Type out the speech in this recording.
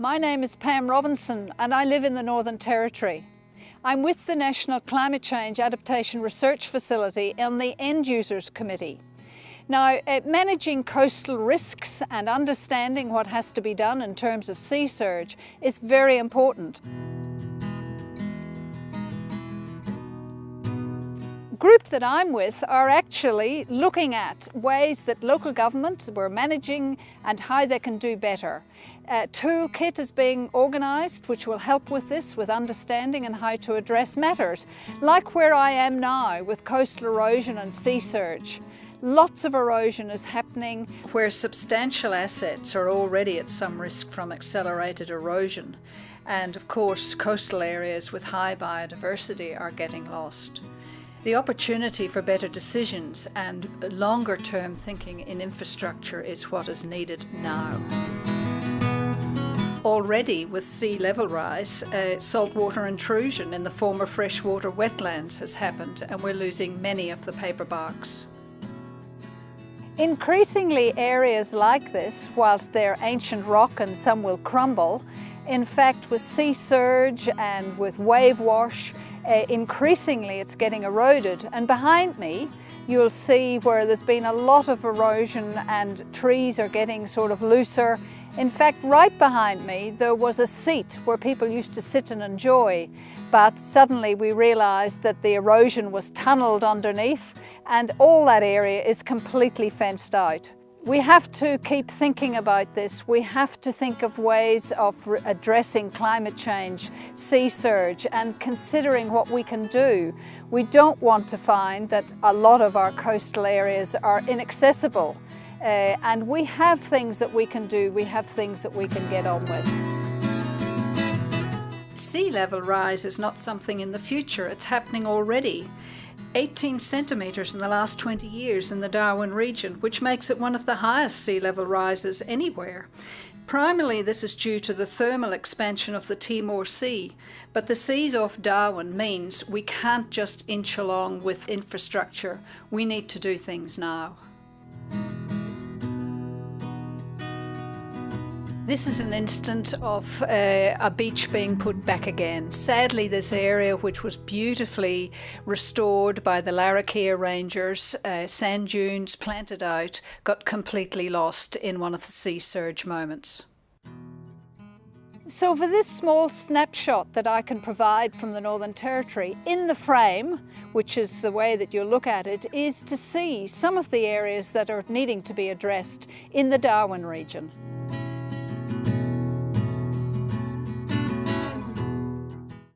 My name is Pam Robinson and I live in the Northern Territory. I'm with the National Climate Change Adaptation Research Facility on the End Users Committee. Now, managing coastal risks and understanding what has to be done in terms of sea surge is very important. The group that I'm with are actually looking at ways that local government were managing and how they can do better. A toolkit is being organised which will help with this, with understanding and how to address matters, like where I am now with coastal erosion and sea surge. Lots of erosion is happening where substantial assets are already at some risk from accelerated erosion. And of course, coastal areas with high biodiversity are getting lost. The opportunity for better decisions and longer-term thinking in infrastructure is what is needed now. Already, with sea level rise, saltwater intrusion in the former freshwater wetlands has happened, and we're losing many of the paperbarks. Increasingly, areas like this, whilst they're ancient rock and some will crumble, in fact, with sea surge and with wave wash, increasingly it's getting eroded. And behind me you'll see where there's been a lot of erosion and trees are getting sort of looser. In fact, right behind me there was a seat where people used to sit and enjoy, but suddenly we realised that the erosion was tunnelled underneath and all that area is completely fenced out. We have to keep thinking about this. We have to think of ways of addressing climate change, sea surge, and considering what we can do. We don't want to find that a lot of our coastal areas are inaccessible. And we have things that we can do, we have things that we can get on with. Sea level rise is not something in the future, it's happening already. 18 centimetres in the last 20 years in the Darwin region, which makes it one of the highest sea level rises anywhere. Primarily this is due to the thermal expansion of the Timor Sea, but the seas off Darwin means we can't just inch along with infrastructure, we need to do things now. This is an instant of a beach being put back again. Sadly, this area, which was beautifully restored by the Larrakia Rangers, sand dunes planted out, got completely lost in one of the sea surge moments. So for this small snapshot that I can provide from the Northern Territory, in the frame, which is the way that you look at it, is to see some of the areas that are needing to be addressed in the Darwin region.